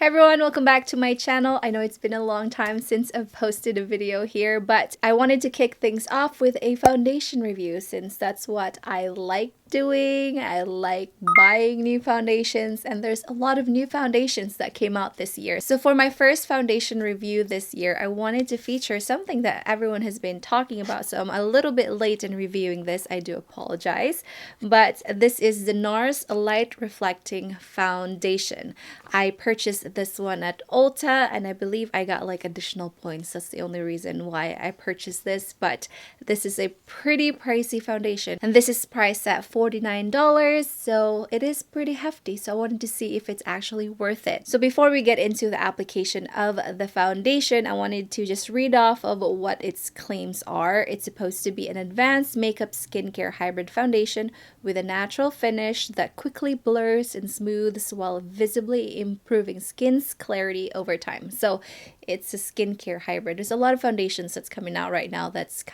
Hi everyone, welcome back to my channel. I know it's been a long time since I've posted a video here, but I wanted to kick things off with a foundation review since that's what I like doing. I like buying new foundations, and there's a lot of new foundations that came out this year. So for my first foundation review this year, I wanted to feature something that everyone has been talking about. So I'm a little bit late in reviewing this. I do apologize. But this is the Nars Light Reflecting Foundation. I purchased this one at Ulta, and I believe I got like additional points. That's the only reason why I purchased this. But this is a pretty pricey foundation, and this is priced at $49, so it is pretty hefty. So I wanted to see if it's actually worth it. So before we get into the application of the foundation, I wanted to just read off of what its claims are. It's supposed to be an advanced makeup skincare hybrid foundation with a natural finish that quickly blurs and smooths while visibly improving skin's clarity over time. So it's a skincare hybrid. There's a lot of foundations that's coming out right now that's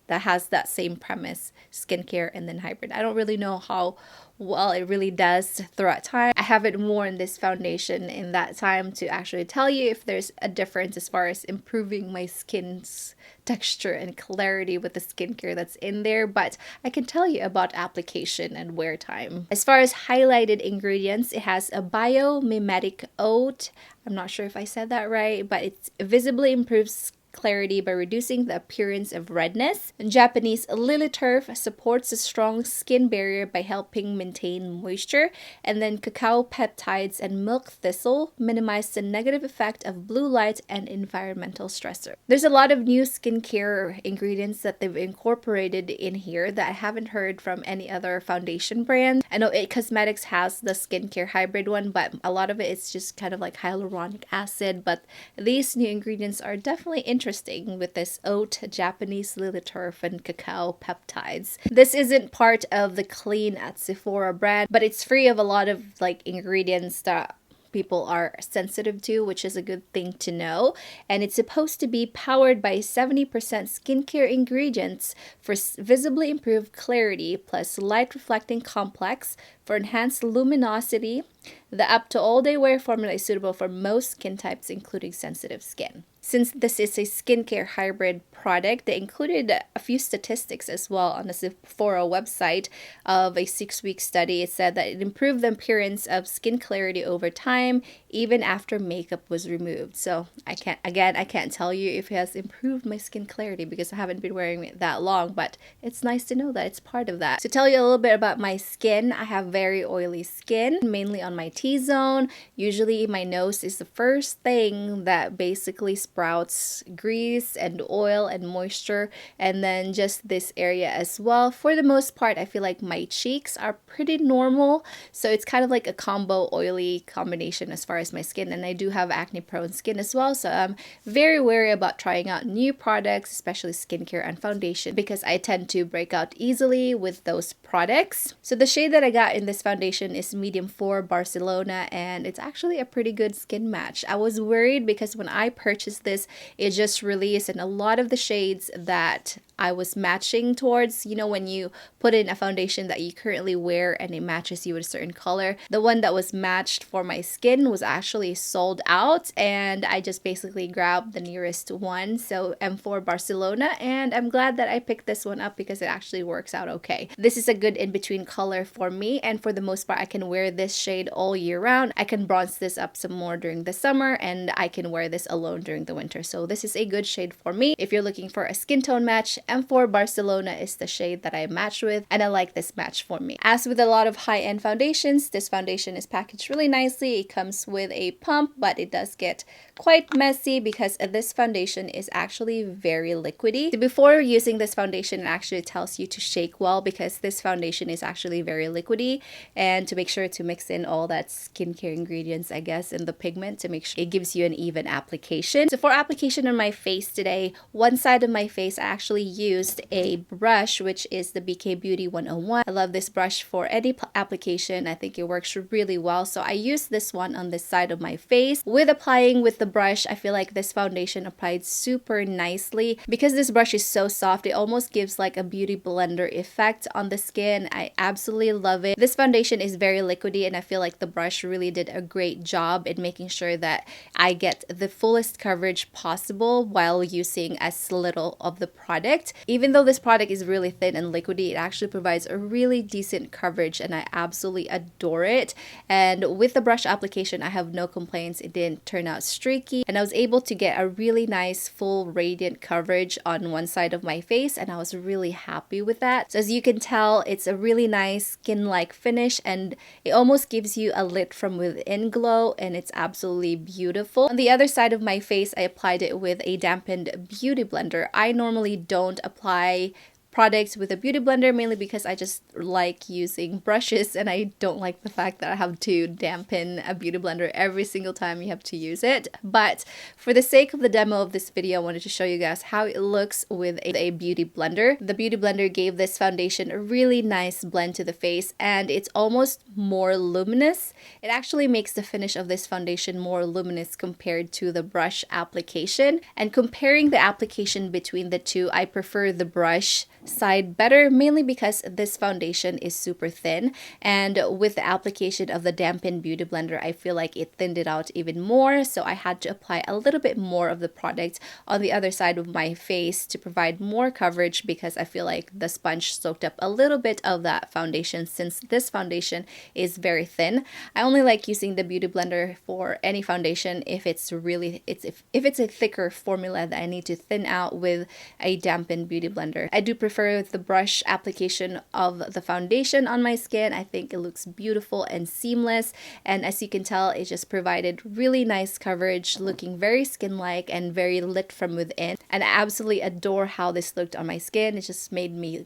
that has that same premise, skincare and then hybrid. I don't really know how well it really does throughout time. I haven't worn this foundation in that time to actually tell you if there's a difference as far as improving my skin's texture and clarity with the skincare that's in there, but I can tell you about application and wear time. As far as highlighted ingredients, it has a biomimetic oat. I'm not sure if I said that right, but it visibly improves clarity by reducing the appearance of redness. And Japanese lily turf supports a strong skin barrier by helping maintain moisture. And then cacao peptides and milk thistle minimize the negative effect of blue light and environmental stressor. There's a lot of new skincare ingredients that they've incorporated in here that I haven't heard from any other foundation brand. I know It Cosmetics has the skincare hybrid one, but a lot of it is just kind of like hyaluronic acid. But these new ingredients are definitely interesting with this oat, Japanese lily turf, and cacao peptides. This isn't part of the Clean at Sephora brand, but it's free of a lot of like ingredients that people are sensitive to, which is a good thing to know. And it's supposed to be powered by 70% skincare ingredients for visibly improved clarity plus light reflecting complex for enhanced luminosity. The up to all day wear formula is suitable for most skin types, including sensitive skin. Since this is a skincare hybrid product, they included a few statistics as well on the Sephora website of a 6-week study. It said that it improved the appearance of skin clarity over time, even after makeup was removed. So I can't tell you if it has improved my skin clarity because I haven't been wearing it that long, but it's nice to know that it's part of that. To tell you a little bit about my skin, I have very oily skin, mainly on my T-zone. Usually my nose is the first thing that basically sprouts grease and oil and moisture, and then just this area as well. For the most part, I feel like my cheeks are pretty normal, so it's kind of like a combo oily combination as far as my skin. And I do have acne prone skin as well, so I'm very wary about trying out new products, especially skincare and foundation, because I tend to break out easily with those products. So the shade that I got in this foundation is medium 4 Barcelona, and it's actually a pretty good skin match. I was worried because when I purchased this, it just released, and a lot of the shades that I was matching towards, you know, when you put in a foundation that you currently wear and it matches you with a certain color, the one that was matched for my skin was actually sold out, and I just basically grabbed the nearest one, so M4 Barcelona, and I'm glad that I picked this one up because it actually works out okay. This is a good in-between color for me, and for the most part I can wear this shade all year round. I can bronze this up some more during the summer, and I can wear this alone during the winter, so this is a good shade for me. If you're looking for a skin tone match, M4 Barcelona is the shade that I match with, and I like this match for me. As with a lot of high-end foundations, this foundation is packaged really nicely. It comes with a pump, but it does get quite messy because this foundation is actually very liquidy. So before using this foundation, it actually tells you to shake well because this foundation is actually very liquidy, and to make sure to mix in all that skincare ingredients, I guess, and the pigment to make sure it gives you an even application. So for application on my face today, one side of my face I actually used a brush, which is the BK Beauty 101. I love this brush for any application. I think it works really well. So I used this one on the side of my face. With applying with the brush, I feel like this foundation applied super nicely. Because this brush is so soft, it almost gives like a beauty blender effect on the skin. I absolutely love it. This foundation is very liquidy, and I feel like the brush really did a great job in making sure that I get the fullest coverage possible while using as little of the product. Even though this product is really thin and liquidy, it actually provides a really decent coverage, and I absolutely adore it. And with the brush application, I have no complaints. It didn't turn out streaky, and I was able to get a really nice full radiant coverage on one side of my face, and I was really happy with that. So as you can tell, it's a really nice skin-like finish, and it almost gives you a lit from within glow, and it's absolutely beautiful. On the other side of my face, I applied it with a dampened beauty blender. I normally don't apply products with a beauty blender, mainly because I just like using brushes, and I don't like the fact that I have to dampen a beauty blender every single time you have to use it. But for the sake of the demo of this video, I wanted to show you guys how it looks with a beauty blender. The beauty blender gave this foundation a really nice blend to the face, and it's almost more luminous. It actually makes the finish of this foundation more luminous compared to the brush application. And comparing the application between the two, I prefer the brush side better, mainly because this foundation is super thin, and with the application of the dampened beauty blender, I feel like it thinned it out even more, so I had to apply a little bit more of the product on the other side of my face to provide more coverage, because I feel like the sponge soaked up a little bit of that foundation since this foundation is very thin. I only like using the beauty blender for any foundation if it's a thicker formula that I need to thin out with a dampened beauty blender. I do prefer the brush application of the foundation on my skin. I think it looks beautiful and seamless, and as you can tell, it just provided really nice coverage, looking very skin-like and very lit from within. And I absolutely adore how this looked on my skin. It just made me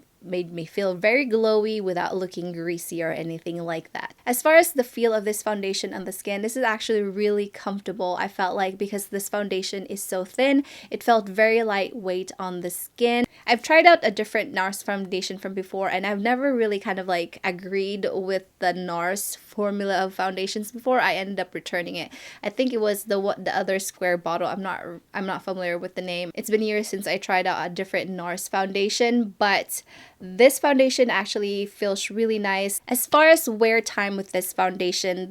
feel very glowy without looking greasy or anything like that. As far as the feel of this foundation on the skin, this is actually really comfortable. I felt like, because this foundation is so thin, it felt very lightweight on the skin. I've tried out a different NARS foundation from before, and I've never really kind of like agreed with the NARS formula of foundations before. I ended up returning it. I think it was the other square bottle. I'm not familiar with the name. It's been years since I tried out a different NARS foundation, but this foundation actually feels really nice. As far as wear time with this foundation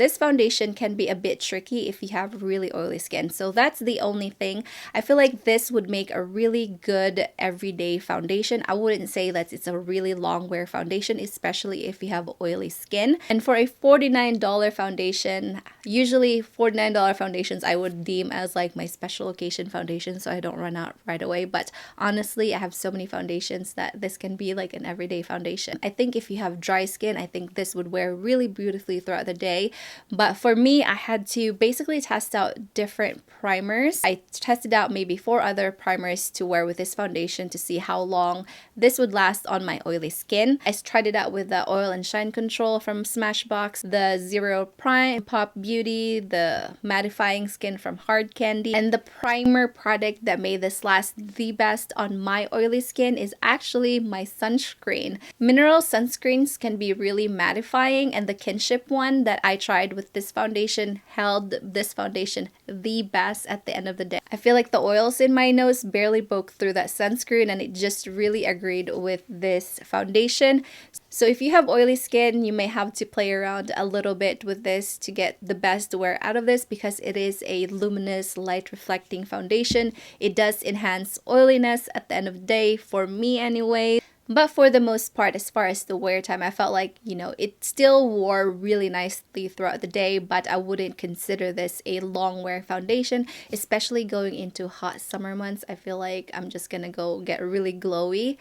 can be a bit tricky if you have really oily skin. So that's the only thing. I feel like this would make a really good everyday foundation. I wouldn't say that it's a really long wear foundation, especially if you have oily skin. And for a $49 foundation, usually $49 foundations I would deem as like my special occasion foundation, so I don't run out right away. But honestly, I have so many foundations that this can be like an everyday foundation. I think if you have dry skin, I think this would wear really beautifully throughout the day. But for me, I had to basically test out different primers. I tested out maybe 4 other primers to wear with this foundation to see how long this would last on my oily skin. I tried it out with the Oil and Shine Control from Smashbox, the Zero Prime Pop Beauty, the Mattifying Skin from Hard Candy, and the primer product that made this last the best on my oily skin is actually my sunscreen. Mineral sunscreens can be really mattifying, and the Kinship one that I tried with this foundation held this foundation the best at the end of the day. I feel like the oils in my nose barely broke through that sunscreen, and it just really agreed with this foundation. So if you have oily skin, you may have to play around a little bit with this to get the best wear out of this, because it is a luminous, light reflecting foundation. It does enhance oiliness at the end of the day, for me anyway. But for the most part, as far as the wear time, I felt like, it still wore really nicely throughout the day, but I wouldn't consider this a long wear foundation, especially going into hot summer months. I feel like I'm just gonna go get really glowy,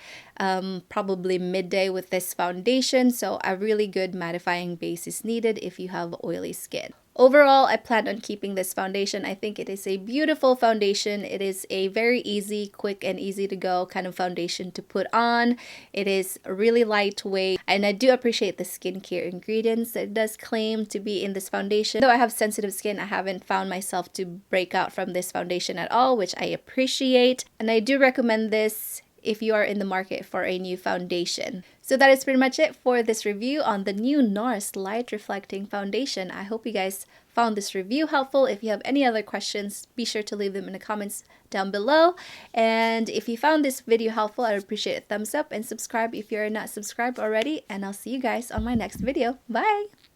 probably midday with this foundation. So a really good mattifying base is needed if you have oily skin. Overall, I plan on keeping this foundation. I think it is a beautiful foundation. It is a very easy, quick, and easy to go kind of foundation to put on. It is really lightweight, and I do appreciate the skincare ingredients that it does claim to be in this foundation. Though I have sensitive skin, I haven't found myself to break out from this foundation at all, which I appreciate. And I do recommend this if you are in the market for a new foundation. So that is pretty much it for this review on the new Nars Light Reflecting Foundation. I hope you guys found this review helpful. If you have any other questions, be sure to leave them in the comments down below. And if you found this video helpful, I'd appreciate a thumbs up and subscribe if you're not subscribed already. And I'll see you guys on my next video. Bye!